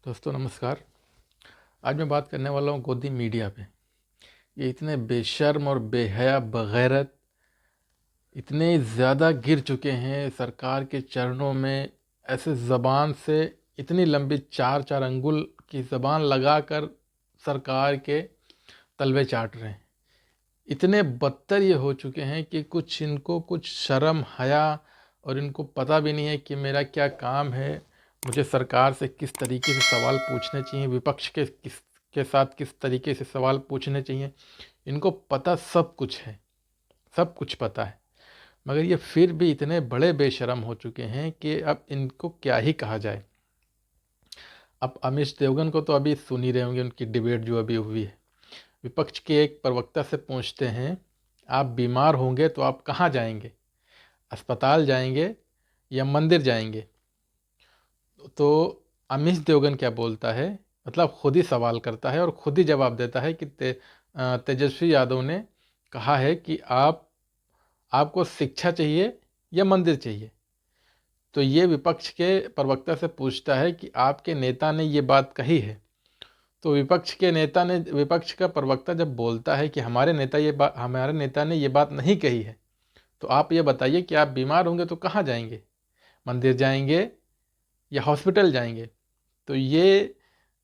दोस्तों नमस्कार। आज मैं बात करने वाला हूँ गोदी मीडिया पे। ये इतने बेशर्म और बेहया बगैरत इतने ज़्यादा गिर चुके हैं सरकार के चरणों में। ऐसे ज़बान से इतनी लंबी 4-4 अंगुल की ज़बान लगाकर सरकार के तलवे चाट रहे हैं। इतने बदतर ये हो चुके हैं कि इनको कुछ शर्म हया और इनको पता भी नहीं है कि मेरा क्या काम है, मुझे सरकार से किस तरीके से सवाल पूछने चाहिए, विपक्ष के साथ किस तरीके से सवाल पूछने चाहिए। इनको पता सब कुछ है, सब कुछ पता है, मगर ये फिर भी इतने बड़े बेशरम हो चुके हैं कि अब इनको क्या ही कहा जाए। अब अमीश देवगन को तो अभी सुन ही रहे होंगे, उनकी डिबेट जो अभी हुई है। विपक्ष के एक प्रवक्ता से पूछते हैं, आप बीमार होंगे तो आप कहाँ जाएंगे, अस्पताल जाएंगे या मंदिर जाएंगे? तो अमीश देवगन क्या बोलता है, मतलब खुद ही सवाल करता है और खुद ही जवाब देता है कि तेजस्वी यादव ने कहा है कि आपको शिक्षा चाहिए या मंदिर चाहिए। तो ये विपक्ष के प्रवक्ता से पूछता है कि आपके नेता ने ये बात कही है। तो विपक्ष का प्रवक्ता जब बोलता है कि हमारे नेता ने ये बात नहीं कही है, तो आप ये बताइए कि आप बीमार होंगे तो कहाँ जाएंगे, मंदिर जाएंगे या हॉस्पिटल जाएंगे? तो ये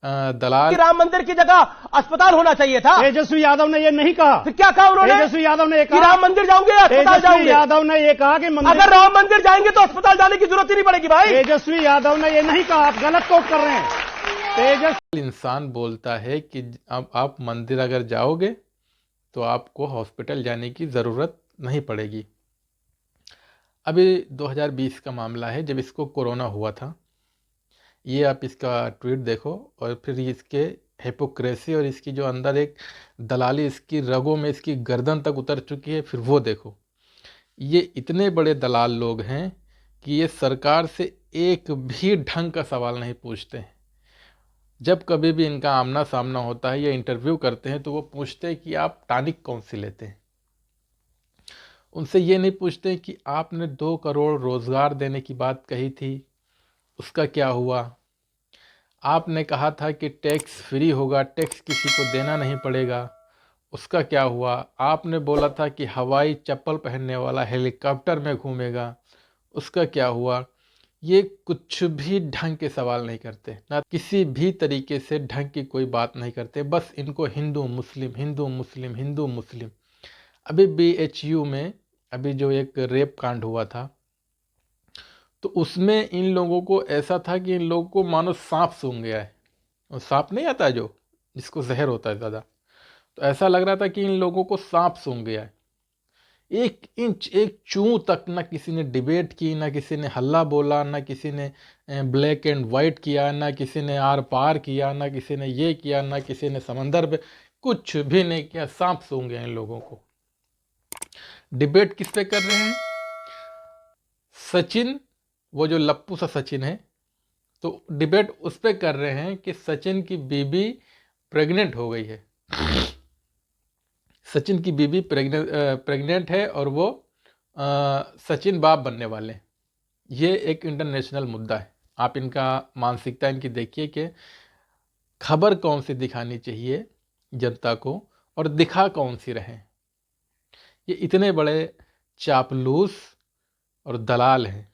दलाल राम मंदिर की जगह अस्पताल होना चाहिए था। तेजस्वी यादव ने ये नहीं कहा। फिर क्या कहा उन्होंने? तेजस्वी यादव ने ये कि कहा राम मंदिर जाओगे या अस्पताल तेजस्वी जाओगे? यादव ने ये कहा कि मंदिर। अगर राम मंदिर जाएंगे तो अस्पताल जाने की जरूरत ही नहीं पड़ेगी भाई। तेजस्वी यादव ने ये नहीं कहा, आप गलत कोट कर रहे हैं। तेजस्वी इंसान बोलता है कि अब आप मंदिर अगर जाओगे तो आपको हॉस्पिटल जाने की ज़रूरत नहीं पड़ेगी। अभी 2020 का मामला है, जब इसको कोरोना हुआ था। ये आप इसका ट्वीट देखो और फिर इसके हिपोक्रेसी और इसकी जो अंदर एक दलाली इसकी रगों में, इसकी गर्दन तक उतर चुकी है, फिर वो देखो। ये इतने बड़े दलाल लोग हैं कि ये सरकार से एक भी ढंग का सवाल नहीं पूछते हैं। जब कभी भी इनका आमना सामना होता है या इंटरव्यू करते हैं तो वो पूछते हैं कि आप टॉनिक कौन सी लेते हैं। उनसे ये नहीं पूछते कि आपने 2 करोड़ रोज़गार देने की बात कही थी, उसका क्या हुआ? आपने कहा था कि टैक्स फ्री होगा, टैक्स किसी को देना नहीं पड़ेगा, उसका क्या हुआ? आपने बोला था कि हवाई चप्पल पहनने वाला हेलीकॉप्टर में घूमेगा, उसका क्या हुआ? ये कुछ भी ढंग के सवाल नहीं करते, ना किसी भी तरीके से ढंग की कोई बात नहीं करते। बस इनको हिंदू मुस्लिम, हिंदू मुस्लिम, हिंदू मुस्लिम। अभी BHU में अभी जो एक रेप कांड हुआ था, तो उसमें इन लोगों को ऐसा था कि इन लोगों को मानो सांप सूंघ गया है। और सांप नहीं आता जो, जिसको जहर होता है ज़्यादा, तो ऐसा लग रहा था कि इन लोगों को सांप सूंघ गया है। 1 इंच, एक चूं तक ना किसी ने डिबेट की, ना किसी ने हल्ला बोला, ना किसी ने ब्लैक एंड वाइट किया, ना किसी ने आर पार किया, ना किसी ने ये किया, ना किसी ने समंदर पे, कुछ भी नहीं किया। सांप सूंघ गया इन लोगों को। डिबेट किस पे कर रहे हैं? सचिन, वो जो लप्पू सा सचिन है, तो डिबेट उस पे कर रहे हैं कि सचिन की बीबी प्रेग्नेंट हो गई है। सचिन की बीबी प्रेग्नेंट है और वो सचिन बाप बनने वाले हैं। ये एक इंटरनेशनल मुद्दा है। आप इनका मानसिकता इनकी देखिए कि खबर कौन सी दिखानी चाहिए जनता को और दिखा कौन सी रहे। ये इतने बड़े चापलूस और दलाल हैं।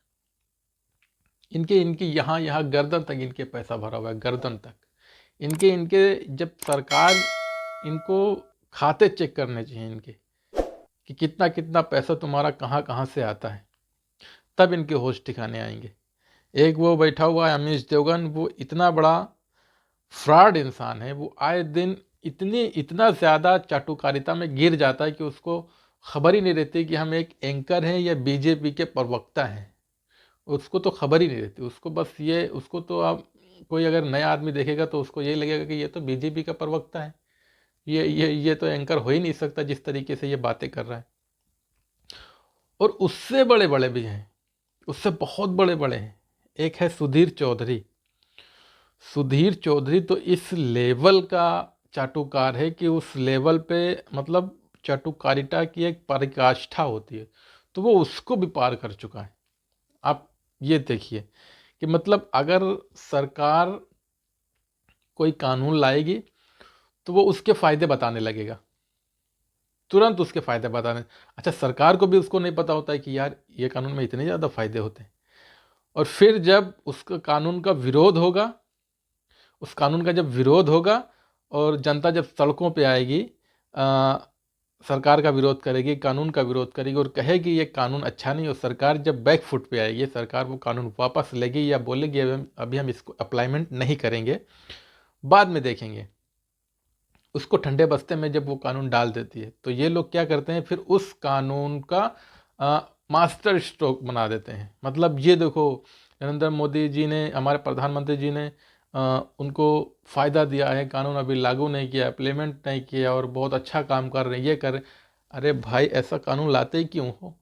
इनके इनकी यहाँ गर्दन तक इनके पैसा भरा हुआ है, गर्दन तक। इनके जब सरकार इनको खाते चेक करने चाहिए इनके, कि कितना कितना पैसा तुम्हारा कहाँ कहाँ से आता है, तब इनके होश ठिकाने आएंगे। एक वो बैठा हुआ है अमीश देवगन, वो इतना बड़ा फ्रॉड इंसान है। वो आए दिन इतना ज़्यादा चाटुकारिता में गिर जाता है कि उसको खबर ही नहीं रहती कि हम एक एंकर हैं या बीजेपी के प्रवक्ता हैं। उसको तो खबर ही नहीं रहती। उसको तो आप कोई अगर नया आदमी देखेगा तो उसको ये लगेगा कि ये तो बीजेपी का प्रवक्ता है, ये तो एंकर हो ही नहीं सकता जिस तरीके से ये बातें कर रहा है। और उससे बड़े बड़े भी हैं, उससे बहुत बड़े बड़े हैं। एक है सुधीर चौधरी। सुधीर चौधरी तो इस लेवल का चाटुकार है कि उस लेवल पे, मतलब चाटुकारिता की एक पराकाष्ठा होती है, तो वो उसको भी पार कर चुका है। आप ये देखिए कि मतलब अगर सरकार कोई कानून लाएगी तो वो उसके फ़ायदे बताने लगेगा, तुरंत उसके फ़ायदे बताने। अच्छा, सरकार को भी उसको नहीं पता होता है कि यार ये कानून में इतने ज़्यादा फ़ायदे होते हैं। और फिर जब उसका कानून का विरोध होगा, उस कानून का जब विरोध होगा और जनता जब सड़कों पे आएगी, सरकार का विरोध करेगी, कानून का विरोध करेगी और कहेगी ये कानून अच्छा नहीं, और सरकार जब बैक फुट पे आएगी, सरकार वो कानून वापस लेगी या बोलेगी अभी हम इसको अप्लाइमेंट नहीं करेंगे, बाद में देखेंगे, उसको ठंडे बस्ते में जब वो कानून डाल देती है, तो ये लोग क्या करते हैं, फिर उस कानून का मास्टर स्ट्रोक बना देते हैं। मतलब ये देखो, नरेंद्र मोदी जी ने, हमारे प्रधानमंत्री जी ने उनको फ़ायदा दिया है, कानून अभी लागू नहीं किया, इम्प्लीमेंट नहीं किया और बहुत अच्छा काम कर रहे हैं, ये कर रहे। अरे भाई, ऐसा कानून लाते ही क्यों हो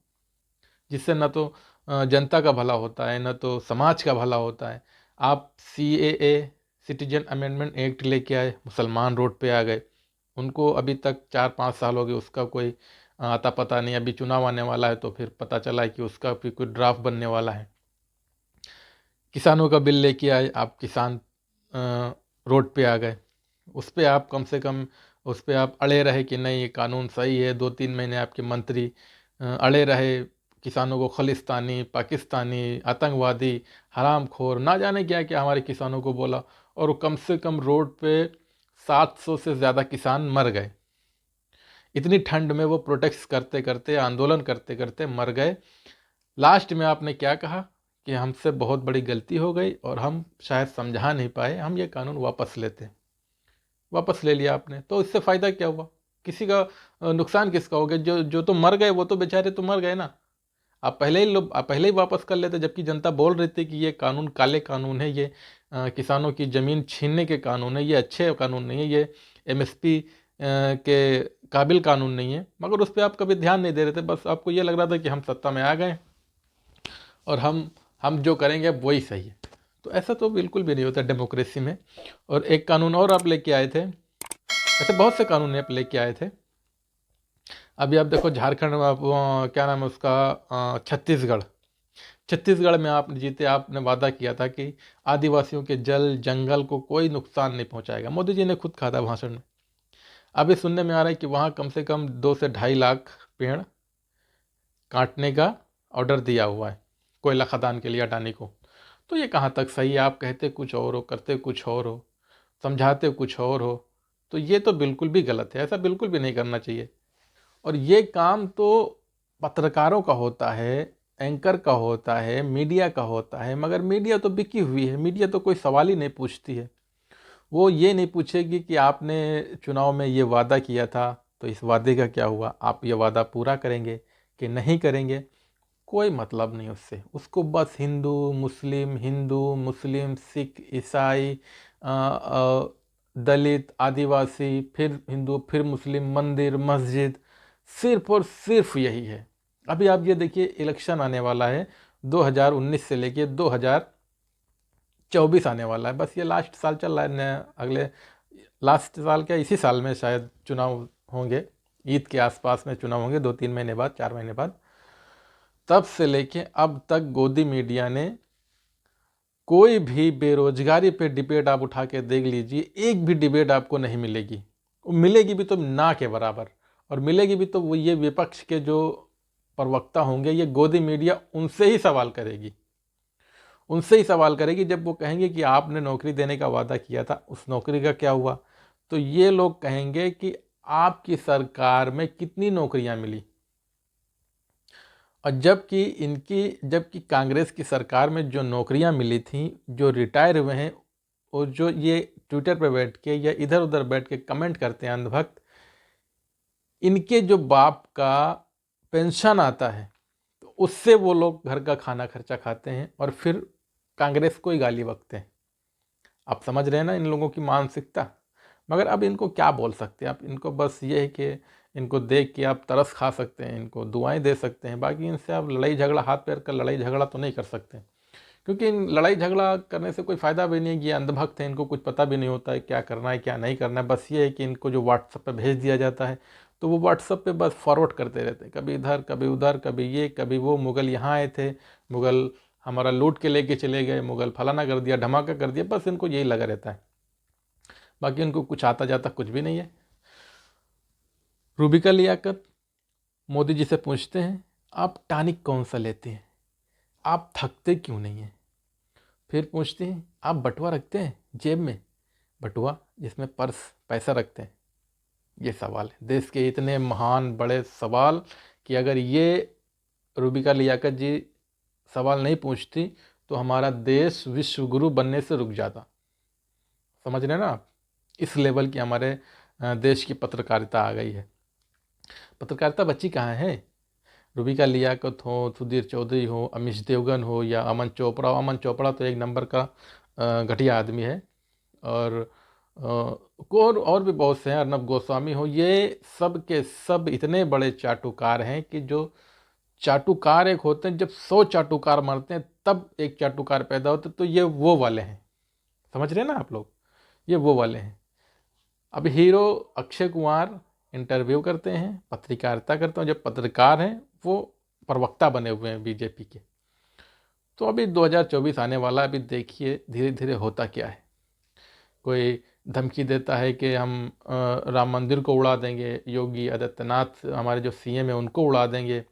जिससे न तो जनता का भला होता है, न तो समाज का भला होता है। आप CAA, सिटीजन अमेंडमेंट एक्ट लेके आए, मुसलमान रोड पे आ गए, उनको अभी तक 4-5 साल हो गए, उसका कोई आता पता नहीं। अभी चुनाव आने वाला है तो फिर पता चला है कि उसका भी कोई ड्राफ्ट बनने वाला है। किसानों का बिल लेके आए, आप किसान रोड पे आ गए, उस पे आप कम से कम उस पे आप अड़े रहे कि नहीं ये कानून सही है। 2-3 महीने आपके मंत्री अड़े रहे, किसानों को खलिस्तानी, पाकिस्तानी, आतंकवादी, हरामखोर, ना जाने क्या क्या हमारे किसानों को बोला, और कम से कम रोड पे 700 से ज़्यादा किसान मर गए। इतनी ठंड में वो प्रोटेस्ट करते करते, आंदोलन करते करते मर गए। लास्ट में आपने क्या कहा कि हमसे बहुत बड़ी गलती हो गई और हम शायद समझा नहीं पाए, हम ये कानून वापस लेते। वापस ले लिया आपने, तो इससे फ़ायदा क्या हुआ? किसी का नुकसान किसका हो गया? जो जो तो मर गए वो तो बेचारे तो मर गए ना। आप पहले ही वापस कर लेते, जबकि जनता बोल रही थी कि ये कानून काले कानून है, ये किसानों की ज़मीन छीनने के कानून है, ये अच्छे कानून नहीं है, ये MSP के काबिल कानून नहीं है। मगर उस पर आप कभी ध्यान नहीं दे रहे थे, बस आपको ये लग रहा था कि हम सत्ता में आ गए और हम जो करेंगे वही सही है। तो ऐसा तो बिल्कुल भी नहीं होता डेमोक्रेसी में। और एक कानून और आप लेके आए थे, ऐसे बहुत से कानून आप लेके आए थे। अभी आप देखो झारखंड में, आप क्या नाम है उसका, छत्तीसगढ़ में आप जीते, आपने वादा किया था कि आदिवासियों के जल जंगल को कोई नुकसान नहीं पहुंचाएगा। मोदी जी ने खुद कहा था भाषण में। अभी सुनने में आ रहा है कि वहाँ कम से कम 2 से 2.5 लाख पेड़ काटने का ऑर्डर दिया हुआ है, कोयला खदान के लिए हटाने को। तो ये कहाँ तक सही है? आप कहते कुछ और हो, करते कुछ और हो, समझाते कुछ और हो, तो ये तो बिल्कुल भी गलत है, ऐसा बिल्कुल भी नहीं करना चाहिए। और ये काम तो पत्रकारों का होता है, एंकर का होता है, मीडिया का होता है, मगर मीडिया तो बिकी हुई है। मीडिया तो कोई सवाल ही नहीं पूछती है। वो ये नहीं पूछेगी कि आपने चुनाव में ये वादा किया था, तो इस वादे का क्या हुआ, आप ये वादा पूरा करेंगे कि नहीं करेंगे। कोई मतलब नहीं उससे, उसको बस हिंदू मुस्लिम सिख ईसाई दलित आदिवासी, फिर हिंदू फिर मुस्लिम, मंदिर मस्जिद, सिर्फ और सिर्फ यही है। अभी आप ये देखिए, इलेक्शन आने वाला है, 2019 से लेके 2024 आने वाला है। बस ये लास्ट साल चल रहा है, अगले लास्ट साल क्या, इसी साल में शायद चुनाव होंगे, ईद के आसपास में चुनाव होंगे, 2-3 महीने बाद, 4 महीने बाद। तब से लेके अब तक गोदी मीडिया ने कोई भी बेरोजगारी पे डिबेट आप उठा के देख लीजिए, एक भी डिबेट आपको नहीं मिलेगी। मिलेगी भी तो ना के बराबर, और मिलेगी भी तो वो ये विपक्ष के जो प्रवक्ता होंगे, ये गोदी मीडिया उनसे ही सवाल करेगी, जब वो कहेंगे कि आपने नौकरी देने का वादा किया था, उस नौकरी का क्या हुआ, तो ये लोग कहेंगे कि आपकी सरकार में कितनी नौकरियां मिली। और जबकि कांग्रेस की सरकार में जो नौकरियां मिली थी, जो रिटायर हुए हैं, और जो ये ट्विटर पर बैठ के या इधर उधर बैठ के कमेंट करते हैं अंधभक्त, इनके जो बाप का पेंशन आता है, तो उससे वो लोग घर का खाना खर्चा खाते हैं और फिर कांग्रेस को ही गाली बकते हैं। आप समझ रहे हैं ना इन लोगों की मानसिकता। मगर अब इनको क्या बोल सकते हैं आप, इनको बस ये है कि इनको देख के आप तरस खा सकते हैं, इनको दुआएं दे सकते हैं, बाकी इनसे आप लड़ाई झगड़ा, हाथ पैर का लड़ाई झगड़ा तो नहीं कर सकते, क्योंकि इन लड़ाई झगड़ा करने से कोई फ़ायदा भी नहीं है। ये अंधभक्त हैं, इनको कुछ पता भी नहीं होता है क्या करना है क्या नहीं करना है। बस ये है कि इनको जो व्हाट्सएप पे भेज दिया जाता है, तो वो व्हाट्सएप पे बस फॉरवर्ड करते रहते हैं, कभी इधर कभी उधर, कभी ये कभी वो, मुग़ल यहाँ आए थे, मुग़ल हमारा लूट के लेके चले गए, मुग़ल फलाना कर दिया, धमाका कर दिया, बस इनको यही लगा रहता है। बाकी उनको कुछ आता जाता कुछ भी नहीं है। रूबिका लियाकत मोदी जी से पूछते हैं, आप टॉनिक कौन सा लेते हैं, आप थकते क्यों नहीं हैं? फिर पूछते हैं, आप बटुआ रखते हैं जेब में, बटुआ जिसमें पर्स पैसा रखते हैं? ये सवाल है, देश के इतने महान बड़े सवाल कि अगर ये रूबिका लियाकत जी सवाल नहीं पूछती तो हमारा देश विश्व गुरु बनने से रुक जाता। समझ रहे हैं ना आप? इस लेवल की हमारे देश की पत्रकारिता आ गई है। पत्रकारिता बच्ची कहाँ है? रूबिका लियाकत हो, सुधीर चौधरी हो, अमीश देवगन हो या अमन चोपड़ा हो। अमन चोपड़ा तो एक नंबर का घटिया आदमी है, और और भी बहुत से हैं, अर्नब गोस्वामी हो, ये सब के सब इतने बड़े चाटुकार हैं कि जो चाटुकार एक होते हैं, जब 100 चाटुकार मरते हैं तब एक चाटुकार पैदा होते, तो ये वो वाले हैं। समझ रहे हैं ना आप लोग? ये वो वाले हैं। अब हीरो अक्षय कुमार इंटरव्यू करते हैं, पत्रकारिता करते हैं, जब पत्रकार हैं वो प्रवक्ता बने हुए हैं बीजेपी के। तो अभी 2024 आने वाला है, अभी देखिए धीरे धीरे होता क्या है। कोई धमकी देता है कि हम राम मंदिर को उड़ा देंगे, योगी आदित्यनाथ हमारे जो सीएम है उनको उड़ा देंगे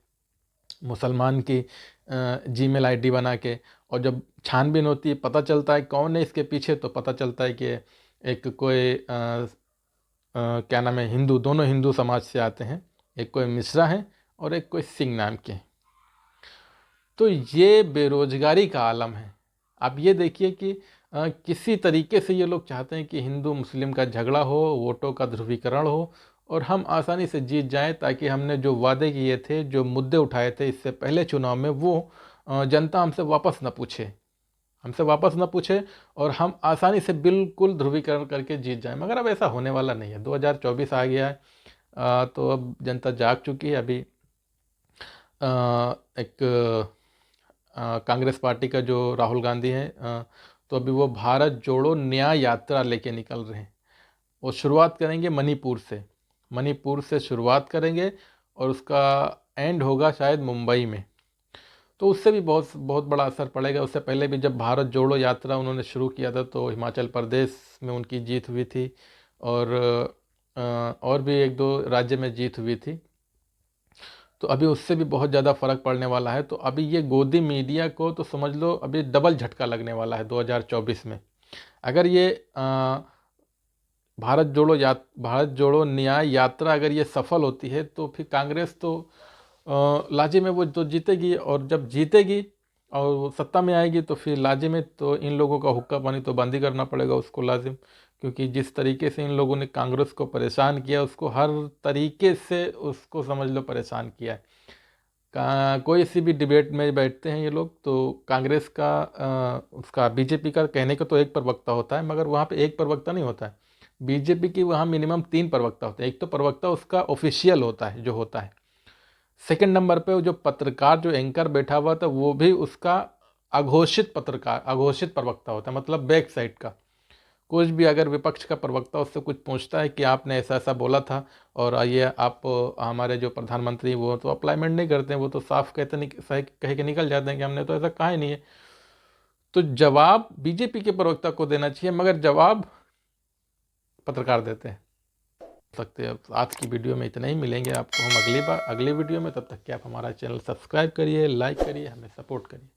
मुसलमान की जीमेल आईडी बना के, और जब छानबीन होती है पता चलता है कौन है इसके पीछे, तो पता चलता है कि एक कोई क्या नाम है, हिंदू, दोनों हिंदू समाज से आते हैं, एक कोई मिश्रा है और एक कोई सिंह नाम के। तो ये बेरोजगारी का आलम है। आप ये देखिए कि किसी तरीके से ये लोग चाहते हैं कि हिंदू मुस्लिम का झगड़ा हो, वोटों का ध्रुवीकरण हो और हम आसानी से जीत जाएं, ताकि हमने जो वादे किए थे, जो मुद्दे उठाए थे इससे पहले चुनाव में, वो जनता हमसे वापस न पूछे और हम आसानी से बिल्कुल ध्रुवीकरण करके जीत जाएं। मगर अब ऐसा होने वाला नहीं है। 2024 आ गया है, तो अब जनता जाग चुकी है। अभी एक कांग्रेस पार्टी का जो राहुल गांधी हैं, तो अभी वो भारत जोड़ो न्याय यात्रा लेके निकल रहे हैं। वो शुरुआत करेंगे मणिपुर से शुरुआत करेंगे और उसका एंड होगा शायद मुंबई में। तो उससे भी बहुत बहुत बड़ा असर पड़ेगा। उससे पहले भी जब भारत जोड़ो यात्रा उन्होंने शुरू किया था तो हिमाचल प्रदेश में उनकी जीत हुई थी, और भी एक दो राज्य में जीत हुई थी। तो अभी उससे भी बहुत ज़्यादा फर्क पड़ने वाला है। तो अभी ये गोदी मीडिया को तो समझ लो अभी डबल झटका लगने वाला है 2024 में। अगर ये भारत जोड़ो न्याय यात्रा अगर ये सफल होती है तो फिर कांग्रेस तो लाजिम में वो तो जीतेगी, और जब जीतेगी और वो सत्ता में आएगी तो फिर लाजिम में तो इन लोगों का हुक्का पानी तो बंद ही करना पड़ेगा उसको लाजिम। क्योंकि जिस तरीके से इन लोगों ने कांग्रेस को परेशान किया, उसको हर तरीके से उसको समझ लो परेशान किया है। कोई सी भी डिबेट में बैठते हैं ये लोग तो कांग्रेस का उसका बीजेपी का कहने का तो एक प्रवक्ता होता है, मगर वहाँ पे एक प्रवक्ता नहीं होता है। बीजेपी की वहाँ मिनिमम 3 प्रवक्ता होते हैं। एक तो प्रवक्ता उसका ऑफिशियल होता है जो होता है, सेकंड नंबर पे जो पत्रकार जो एंकर बैठा हुआ था वो भी उसका अघोषित प्रवक्ता होता है, मतलब बैक साइड का। कुछ भी अगर विपक्ष का प्रवक्ता उससे कुछ पूछता है कि आपने ऐसा ऐसा बोला था और ये आप हमारे जो प्रधानमंत्री वो तो अप्लाईमेंट नहीं करते हैं, वो तो साफ कह के निकल जाते हैं कि हमने तो ऐसा कहा ही नहीं है। तो जवाब बीजेपी के प्रवक्ता को देना चाहिए, मगर जवाब पत्रकार देते हैं। सकते हैं। आज की वीडियो में इतना ही, मिलेंगे आपको हम अगली वीडियो में। तब तक कि आप हमारा चैनल सब्सक्राइब करिए, लाइक करिए, हमें सपोर्ट करिए।